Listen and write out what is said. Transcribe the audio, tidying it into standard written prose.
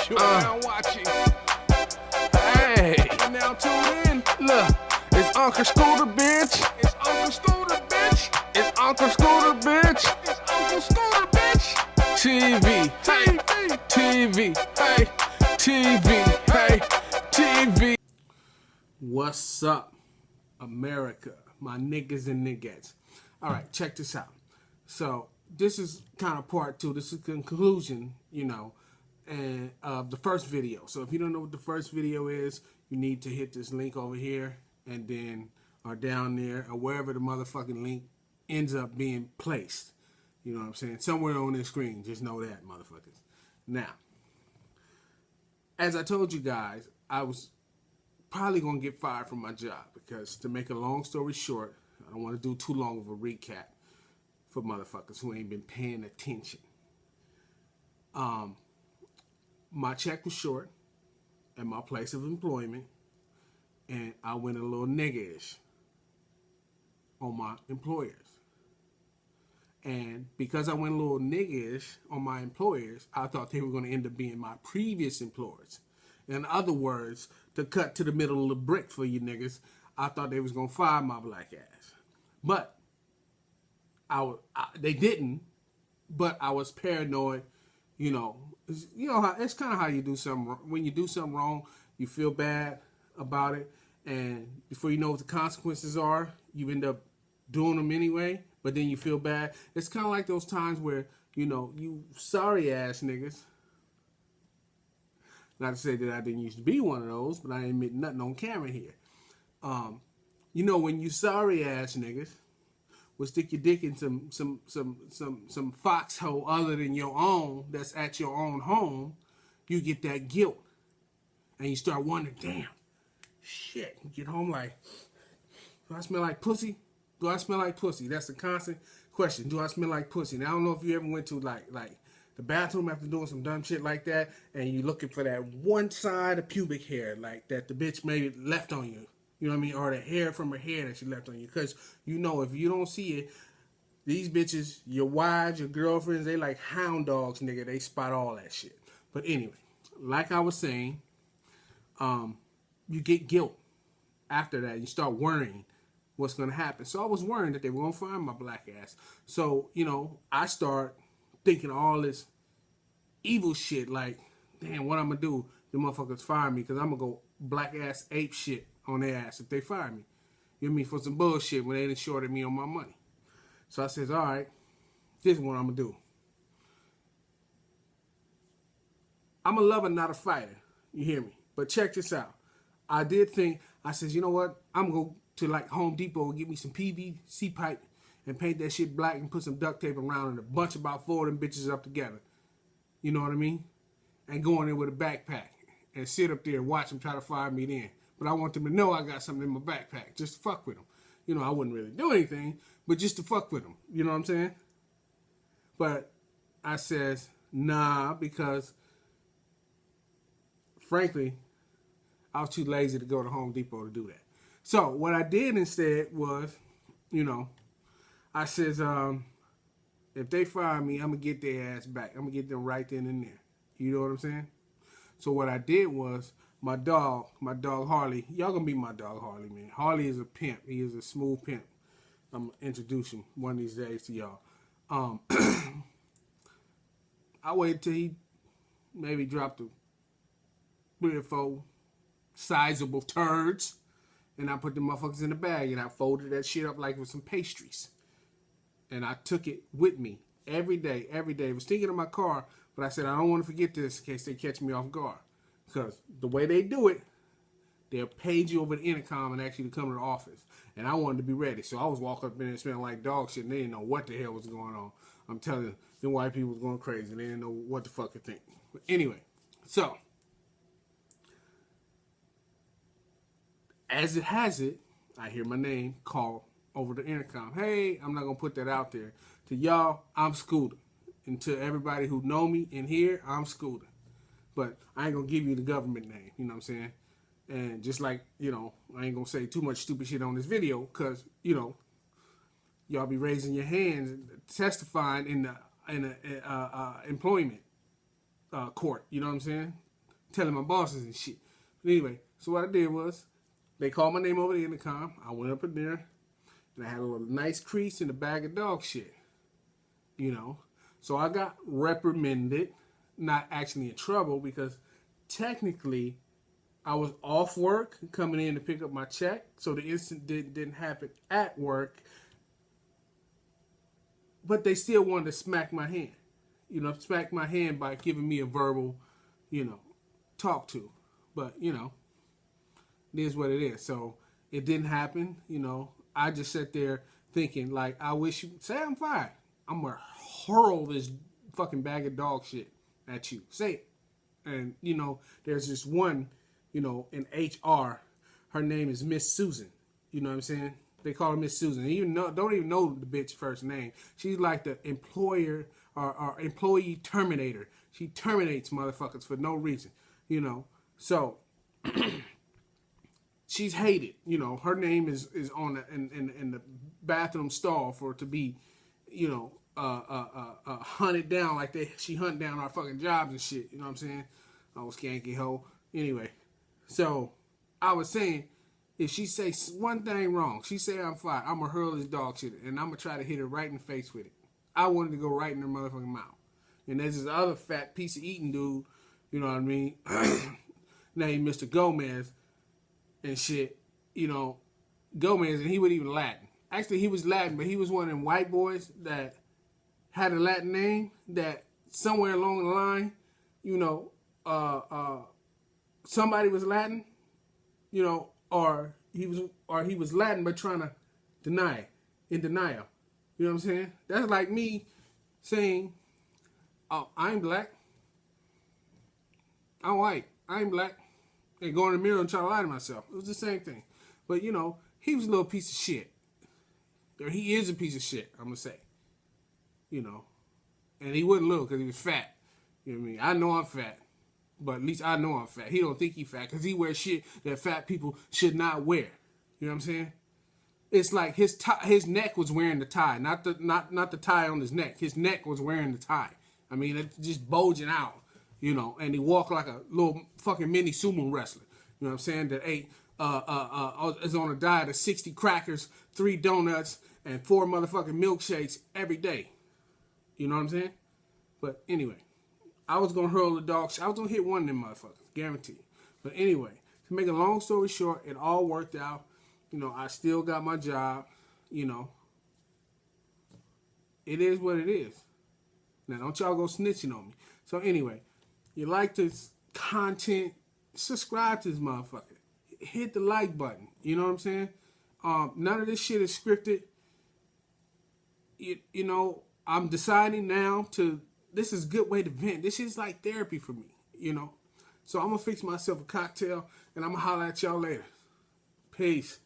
You are now watching. Hey, you're now tuned in. Look, it's Uncle Scooter, bitch. It's Uncle Scooter, bitch. It's Uncle Scooter, bitch. It's Uncle Scooter, bitch. TV, hey, TV, hey, TV, hey, TV. What's up, America? My niggas and niggas. All right, check this out. So this is kind of part two. This is conclusion, and the first video. So if you don't know what the first video is, you need to hit this link over here and then or down there or wherever the motherfucking link ends up being placed. You know what I'm saying? Somewhere on this screen. Just know that, motherfuckers. Now, as I told you guys, I was probably going to get fired from my job because, to make a long story short, I don't want to do too long of a recap for motherfuckers who ain't been paying attention. My check was short at my place of employment, and I went a little nigga-ish on my employers. And because I went a little nigga-ish on my employers, I thought they were going to end up being my previous employers. In other words, to cut to the middle of the brick for you niggas, I thought they was going to fire my black ass. But they didn't, but I was paranoid. It's kind of how you do something. When you do something wrong, you feel bad about it, and before you know what the consequences are, you end up doing them anyway. But then you feel bad. It's kind of like those times where you sorry ass niggas. Not to say that I didn't used to be one of those, but I ain't admit nothing on camera here. When you sorry ass niggas will stick your dick in some foxhole other than your own that's at your own home, you get that guilt. And you start wondering, damn, shit. You get home like, do I smell like pussy? Do I smell like pussy? That's a constant question. Do I smell like pussy? Now, I don't know if you ever went to like the bathroom after doing some dumb shit like that, and you looking for that one side of pubic hair, like that the bitch maybe left on you. You know what I mean? Or the hair from her hair that she left on you. Because, if you don't see it, these bitches, your wives, your girlfriends, they like hound dogs, nigga. They spot all that shit. But anyway, like I was saying, you get guilt after that. You start worrying what's going to happen. So I was worrying that they were going to find my black ass. So, I start thinking all this evil shit like, damn, what I'm going to do? The motherfuckers fire me because I'm going to go black ass ape shit on their ass if they fire me. You know what I mean? For some bullshit when they done shorted me on my money. So I says, all right, this is what I'm going to do. I'm a lover, not a fighter. You hear me? But check this out. I did think, I says, you know what? I'm going to go to like Home Depot and get me some PVC pipe and paint that shit black and put some duct tape around and a bunch about 4 of them bitches up together. You know what I mean? And go in there with a backpack and sit up there and watch them try to fire me then. But I want them to know I got something in my backpack just to fuck with them. I wouldn't really do anything, but just to fuck with them. You know what I'm saying? But I says, nah, because frankly, I was too lazy to go to Home Depot to do that. So what I did instead was, I says, if they fire me, I'm going to get their ass back. I'm going to get them right then and there. You know what I'm saying? So what I did was, my dog Harley, y'all going to be my dog Harley, man. Harley is a pimp. He is a smooth pimp. I'm going to introduce him one of these days to y'all. I waited till he maybe dropped 3 or 4 sizable turds. And I put the motherfuckers in the bag and I folded that shit up like it was some pastries. And I took it with me every day. It was thinking in my car, but I said, I don't want to forget this in case they catch me off guard. Because the way they do it, they'll page you over the intercom and actually come to the office. And I wanted to be ready. So I was walking up in there smelling like dog shit and they didn't know what the hell was going on. I'm telling you, the white people was going crazy. They didn't know what the fuck to think. But anyway, so as it has it, I hear my name called over the intercom. Hey, I'm not going to put that out there. To y'all, I'm Scooter. And to everybody who know me in here, I'm Scooter. But I ain't going to give you the government name, you know what I'm saying? And just like, I ain't going to say too much stupid shit on this video because, y'all be raising your hands testifying in the employment court, you know what I'm saying? telling my bosses and shit. But anyway, so what I did was, they called my name over the intercom. I went up in there, and I had a little nice crease in the bag of dog shit. You know, so I got reprimanded, not actually in trouble, because technically I was off work coming in to pick up my check, so the incident didn't happen at work. But they still wanted to smack my hand. You know, smack my hand by giving me a verbal, you know, talk to. But, you know, it is what it is. So it didn't happen. You know, I just sat there thinking, like, I wish you say I'm fine. I'm going to hurl this fucking bag of dog shit at you. Say it. And, you know, there's this one, you know, in HR. Her name is Miss Susan. You know what I'm saying? They call her Miss Susan. Don't even know the bitch first name. She's like the employer or employee terminator. She terminates motherfuckers for no reason. You know, so she's hated. You know, her name is on in the bathroom stall for it to be, you know, hunted down like she hunt down our fucking jobs and shit. You know what I'm saying? Oh, skanky hoe. Anyway, so I was saying, if she say one thing wrong, she say I'm fine, I'm going to hurl this dog shit, and I'm going to try to hit her right in the face with it. I wanted to go right in her motherfucking mouth. And there's this other fat piece of eating dude, you know what I mean, named Mr. Gomez and shit, you know, Gomez, and he wasn't even Latin. Actually, he was Latin, but he was one of them white boys that had a Latin name that somewhere along the line, you know, somebody was Latin, you know, or he was Latin but trying to deny it, in denial. You know what I'm saying? That's like me saying, "Oh, I'm black. I'm white. I'm black," and go in the mirror and try to lie to myself. It was the same thing. But you know, he was a little piece of shit. Or he is a piece of shit, I'm gonna say. You know, and he wasn't little because he was fat. You know what I mean? I know I'm fat. But at least I know I'm fat. He don't think he fat because he wears shit that fat people should not wear. You know what I'm saying? It's like his neck was wearing the tie, not the tie on his neck. His neck was wearing the tie. I mean, it's just bulging out, you know. And he walked like a little fucking mini sumo wrestler. You know what I'm saying? That ate is on a diet of 60 crackers, 3 donuts, and 4 motherfucking milkshakes every day. You know what I'm saying? But anyway. I was going to hurl the dog shit. I was going to hit one of them motherfuckers, guaranteed. But anyway, to make a long story short, it all worked out. You know, I still got my job. You know, it is what it is. Now, don't y'all go snitching on me. So anyway, you like this content, subscribe to this motherfucker. Hit the like button. You know what I'm saying? None of this shit is scripted. You know, I'm deciding now to... This is a good way to vent. This is like therapy for me, you know. So I'm going to fix myself a cocktail, and I'm going to holler at y'all later. Peace.